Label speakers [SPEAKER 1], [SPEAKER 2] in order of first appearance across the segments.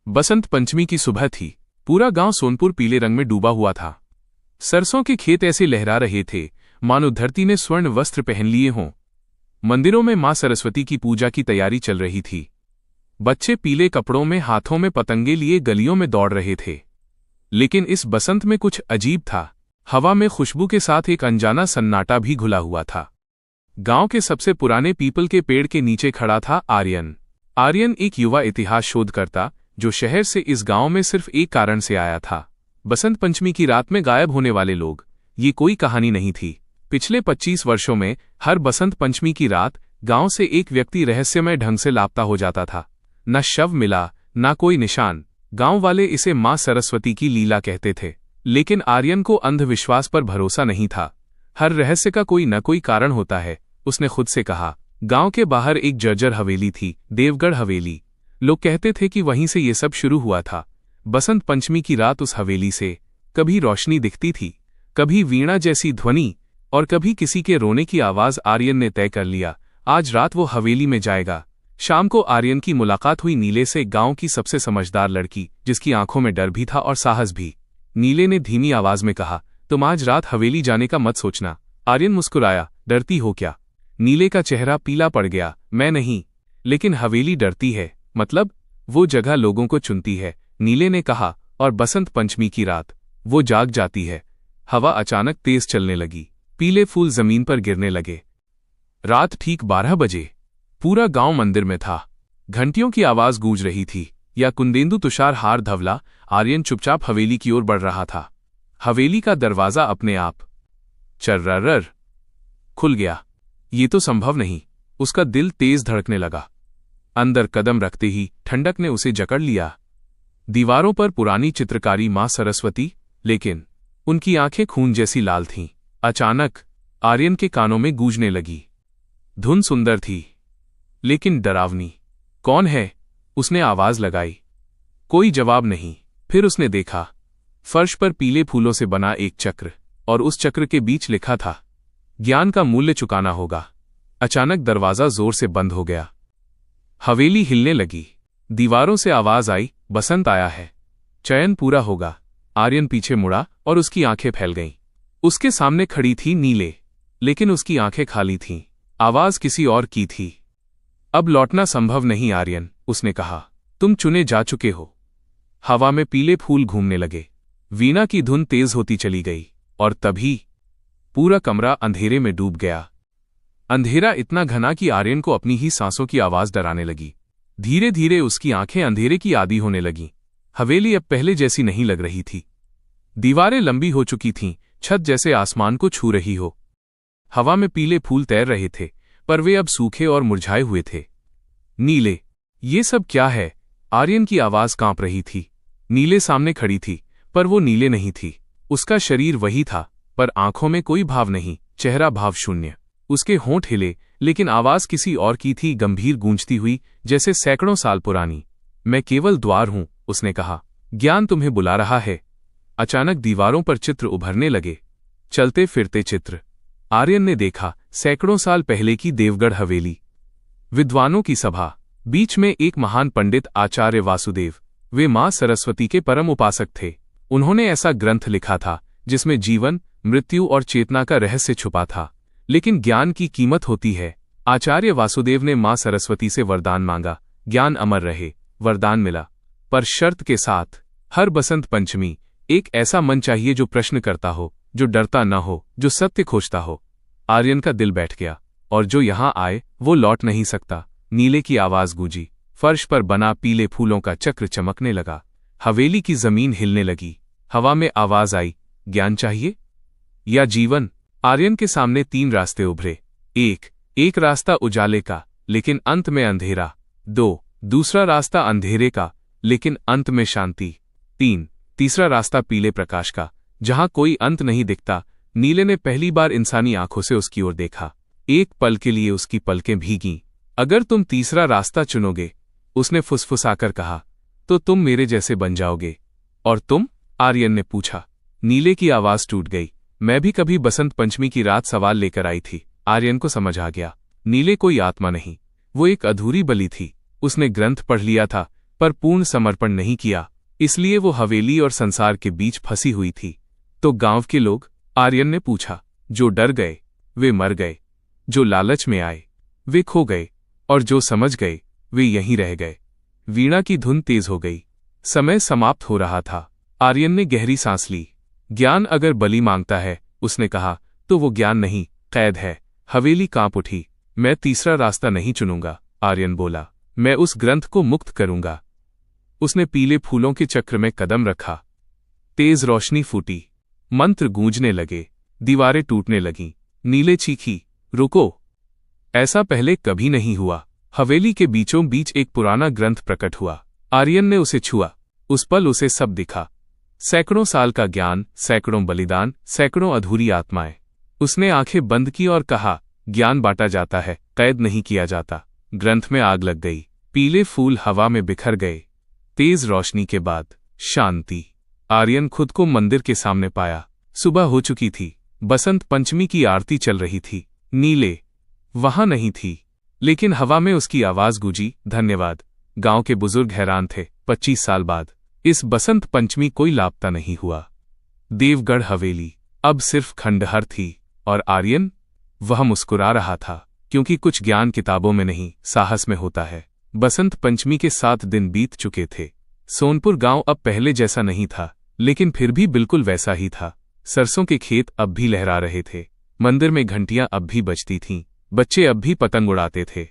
[SPEAKER 1] बसंत पंचमी की सुबह थी। पूरा गांव सोनपुर पीले रंग में डूबा हुआ था। सरसों के खेत ऐसे लहरा रहे थे मानो धरती ने स्वर्ण वस्त्र पहन लिए हों। मंदिरों में मां सरस्वती की पूजा की तैयारी चल रही थी। बच्चे पीले कपड़ों में हाथों में पतंगे लिए गलियों में दौड़ रहे थे। लेकिन इस बसंत में कुछ अजीब था। हवा में खुशबू के साथ एक अनजाना सन्नाटा भी घुला हुआ था। गांव के सबसे पुराने पीपल के पेड़ के नीचे खड़ा था आर्यन। आर्यन एक युवा इतिहास शोधकर्ता जो शहर से इस गांव में सिर्फ एक कारण से आया था। बसंत पंचमी की रात में गायब होने वाले लोग। ये कोई कहानी नहीं थी। पिछले 25 वर्षों में हर बसंत पंचमी की रात गांव से एक व्यक्ति रहस्यमय ढंग से लापता हो जाता था। न शव मिला, न कोई निशान। गांव वाले इसे मां सरस्वती की लीला कहते थे। लेकिन आर्यन को अंधविश्वास पर भरोसा नहीं था। हर रहस्य का कोई न कोई कारण होता है, उसने खुद से कहा। गांव के बाहर एक जर्जर हवेली थी, देवगढ़ हवेली। लोग कहते थे कि वहीं से ये सब शुरू हुआ था। बसंत पंचमी की रात उस हवेली से कभी रोशनी दिखती थी, कभी वीणा जैसी ध्वनि और कभी किसी के रोने की आवाज। आर्यन ने तय कर लिया, आज रात वो हवेली में जाएगा। शाम को आर्यन की मुलाकात हुई नीले से, गांव की सबसे समझदार लड़की, जिसकी आंखों में डर भी था और साहस भी। नीले ने धीमी आवाज में कहा, तुम आज रात हवेली जाने का मत सोचना। आर्यन मुस्कुराया, डरती हो क्या? नीले का चेहरा पीला पड़ गया। मैं नहीं, लेकिन हवेली डरती है। मतलब? वो जगह लोगों को चुनती है, नीले ने कहा। और बसंत पंचमी की रात वो जाग जाती है। हवा अचानक तेज चलने लगी, पीले फूल जमीन पर गिरने लगे। रात ठीक 12 बजे। पूरा गांव मंदिर में था। घंटियों की आवाज गूंज रही थी। या कुंदेंदु तुषार हार धवला। आर्यन चुपचाप हवेली की ओर बढ़ रहा था। हवेली का दरवाजा अपने आप चर्रर खुल गया। ये तो संभव नहीं। उसका दिल तेज धड़कने लगा। अंदर कदम रखते ही ठंडक ने उसे जकड़ लिया। दीवारों पर पुरानी चित्रकारी मां सरस्वती, लेकिन उनकी आंखें खून जैसी लाल थीं। अचानक आर्यन के कानों में गूंजने लगी। धुन सुंदर थी, लेकिन डरावनी। कौन है? उसने आवाज लगाई। कोई जवाब नहीं। फिर उसने देखा, फर्श पर पीले फूलों से बना एक चक्र, और उस चक्र के बीच लिखा था, ज्ञान का मूल्य चुकाना होगा। अचानक दरवाजा जोर से बंद हो गया। हवेली हिलने लगी। दीवारों से आवाज आई, बसंत आया है, चयन पूरा होगा। आर्यन पीछे मुड़ा और उसकी आंखें फैल गईं। उसके सामने खड़ी थी नीले, लेकिन उसकी आंखें खाली थीं। आवाज किसी और की थी। अब लौटना संभव नहीं आर्यन, उसने कहा, तुम चुने जा चुके हो। हवा में पीले फूल घूमने लगे। वीणा की धुन तेज होती चली गई, और तभी पूरा कमरा अंधेरे में डूब गया। अंधेरा इतना घना कि आर्यन को अपनी ही सांसों की आवाज डराने लगी। धीरे धीरे उसकी आंखें अंधेरे की आदी होने लगीं। हवेली अब पहले जैसी नहीं लग रही थी। दीवारें लंबी हो चुकी थीं, छत जैसे आसमान को छू रही हो। हवा में पीले फूल तैर रहे थे, पर वे अब सूखे और मुरझाए हुए थे। नीले, ये सब क्या है? आर्यन की आवाज कांप रही थी। नीले सामने खड़ी थी, पर वो नीले नहीं थी। उसका शरीर वही था, पर आंखों में कोई भाव नहीं, चेहरा भाव शून्य। उसके होंठ हिले, लेकिन आवाज किसी और की थी, गंभीर गूंजती हुई, जैसे सैकड़ों साल पुरानी। मैं केवल द्वार हूं, उसने कहा। ज्ञान तुम्हें बुला रहा है। अचानक दीवारों पर चित्र उभरने लगे, चलते फिरते चित्र। आर्यन ने देखा, सैकड़ों साल पहले की देवगढ़ हवेली। विद्वानों की सभा, बीच में एक महान पंडित आचार्य वासुदेव। वे मां सरस्वती के परम उपासक थे। उन्होंने ऐसा ग्रंथ लिखा था जिसमें जीवन, मृत्यु और चेतना का रहस्य छुपा था। लेकिन ज्ञान की कीमत होती है। आचार्य वासुदेव ने मां सरस्वती से वरदान मांगा, ज्ञान अमर रहे। वरदान मिला, पर शर्त के साथ, हर बसंत पंचमी एक ऐसा मन चाहिए जो प्रश्न करता हो, जो डरता न हो, जो सत्य खोजता हो। आर्यन का दिल बैठ गया। और जो यहां आए वो लौट नहीं सकता। नीले की आवाज गूंजी। फर्श पर बना पीले फूलों का चक्र चमकने लगा। हवेली की जमीन हिलने लगी। हवा में आवाज आई, ज्ञान चाहिए या जीवन? आर्यन के सामने 3 रास्ते उभरे। एक रास्ता उजाले का, लेकिन अंत में अंधेरा। 2, दूसरा रास्ता अंधेरे का, लेकिन अंत में शांति। 3, तीसरा रास्ता पीले प्रकाश का, जहां कोई अंत नहीं दिखता। नीले ने पहली बार इंसानी आंखों से उसकी ओर देखा। एक पल के लिए उसकी पलकें भीगीं। अगर तुम तीसरा रास्ता चुनोगे, उसने फुसफुसाकर कहा, तो तुम मेरे जैसे बन जाओगे। और तुम? आर्यन ने पूछा। नीले की आवाज टूट गई। मैं भी कभी बसंत पंचमी की रात सवाल लेकर आई थी। आर्यन को समझ आ गया, नीले कोई आत्मा नहीं, वो एक अधूरी बलि थी। उसने ग्रंथ पढ़ लिया था, पर पूर्ण समर्पण नहीं किया, इसलिए वो हवेली और संसार के बीच फंसी हुई थी। तो गांव के लोग, आर्यन ने पूछा, जो डर गए वे मर गए, जो लालच में आए वे खो गए, और जो समझ गए वे यहीं रह गए। वीणा की धुन तेज हो गई। समय समाप्त हो रहा था। आर्यन ने गहरी सांस ली। ज्ञान अगर बलि मांगता है, उसने कहा, तो वो ज्ञान नहीं, कैद है। हवेली कांप उठी। मैं तीसरा रास्ता नहीं चुनूंगा, आर्यन बोला। मैं उस ग्रंथ को मुक्त करूंगा। उसने पीले फूलों के चक्र में कदम रखा। तेज रोशनी फूटी। मंत्र गूंजने लगे। दीवारें टूटने लगीं। नीले चीखी, रुको। ऐसा पहले कभी नहीं हुआ। हवेली के बीचों बीच एक पुराना ग्रंथ प्रकट हुआ। आर्यन ने उसे छुआ। उस पल उसे सब दिखा। सैकड़ों साल का ज्ञान, सैकड़ों बलिदान, सैकड़ों अधूरी आत्माएं। उसने आंखें बंद की और कहा, ज्ञान बांटा जाता है, कैद नहीं किया जाता। ग्रंथ में आग लग गई। पीले फूल हवा में बिखर गए। तेज रोशनी के बाद शांति। आर्यन खुद को मंदिर के सामने पाया। सुबह हो चुकी थी। बसंत पंचमी की आरती चल रही थी। नीले वहां नहीं थी, लेकिन हवा में उसकी आवाज गूंजी, धन्यवाद। गांव के बुजुर्ग हैरान थे। 25 साल बाद इस बसंत पंचमी कोई लापता नहीं हुआ। देवगढ़ हवेली अब सिर्फ खंडहर थी, और आर्यन, वह मुस्कुरा रहा था, क्योंकि कुछ ज्ञान किताबों में नहीं, साहस में होता है। बसंत पंचमी के 7 दिन बीत चुके थे। सोनपुर गांव अब पहले जैसा नहीं था, लेकिन फिर भी बिल्कुल वैसा ही था। सरसों के खेत अब भी लहरा रहे थे। मंदिर में घंटियां अब भी बजती थीं। बच्चे अब भी पतंग उड़ाते थे।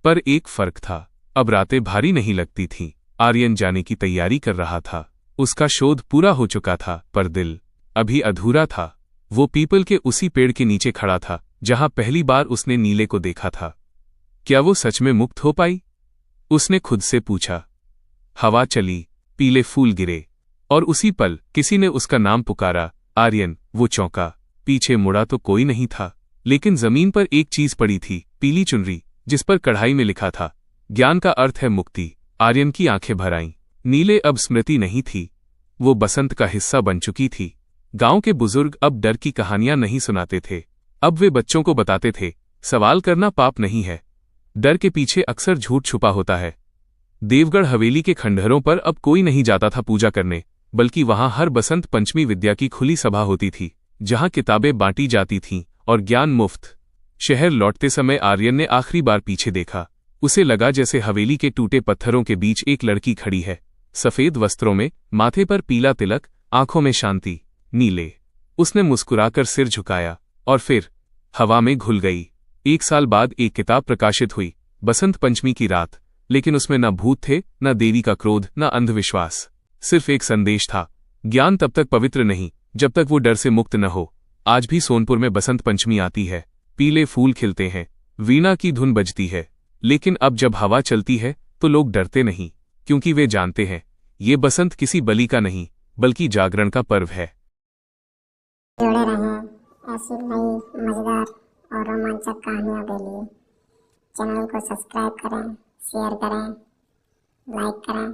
[SPEAKER 1] पर एक फर्क था, अब रातें भारी नहीं लगती थीं। आर्यन जाने की तैयारी कर रहा था। उसका शोध पूरा हो चुका था, पर दिल अभी अधूरा था। वो पीपल के उसी पेड़ के नीचे खड़ा था, जहां पहली बार उसने नीले को देखा था। क्या वो सच में मुक्त हो पाई? उसने खुद से पूछा। हवा चली, पीले फूल गिरे, और उसी पल किसी ने उसका नाम पुकारा, आर्यन। वो चौंका। पीछे मुड़ा तो कोई नहीं था, लेकिन जमीन पर एक चीज पड़ी थी, पीली चुनरी, जिस पर कढ़ाई में लिखा था, ज्ञान का अर्थ है मुक्ति। आर्यन की आंखें भर आईं। नीले अब स्मृति नहीं थी, वो बसंत का हिस्सा बन चुकी थी। गांव के बुजुर्ग अब डर की कहानियां नहीं सुनाते थे। अब वे बच्चों को बताते थे, सवाल करना पाप नहीं है, डर के पीछे अक्सर झूठ छुपा होता है। देवगढ़ हवेली के खंडहरों पर अब कोई नहीं जाता था पूजा करने, बल्कि वहां हर बसंत पंचमी विद्या की खुली सभा होती थी, जहां किताबें बांटी जाती थीं और ज्ञान मुफ्त। शहर लौटते समय आर्यन ने आखिरी बार पीछे देखा। उसे लगा जैसे हवेली के टूटे पत्थरों के बीच एक लड़की खड़ी है, सफेद वस्त्रों में, माथे पर पीला तिलक, आंखों में शांति। नीले। उसने मुस्कुराकर सिर झुकाया, और फिर हवा में घुल गई। 1 साल बाद एक किताब प्रकाशित हुई, बसंत पंचमी की रात, लेकिन उसमें न भूत थे, न देवी का क्रोध, न अंधविश्वास। सिर्फ एक संदेश था, ज्ञान तब तक पवित्र नहीं जब तक वो डर से मुक्त न हो। आज भी सोनपुर में बसंत पंचमी आती है, पीले फूल खिलते हैं, वीणा की धुन बजती है, लेकिन अब जब हवा चलती है तो लोग डरते नहीं, क्योंकि वे जानते हैं ये बसंत किसी बलि का नहीं, बल्कि जागरण का पर्व है।
[SPEAKER 2] जुड़े रहें ऐसी नई मजेदार और रोमांचक कहानियों के लिए चैनल को सब्सक्राइब करें, शेयर करें, लाइक करें।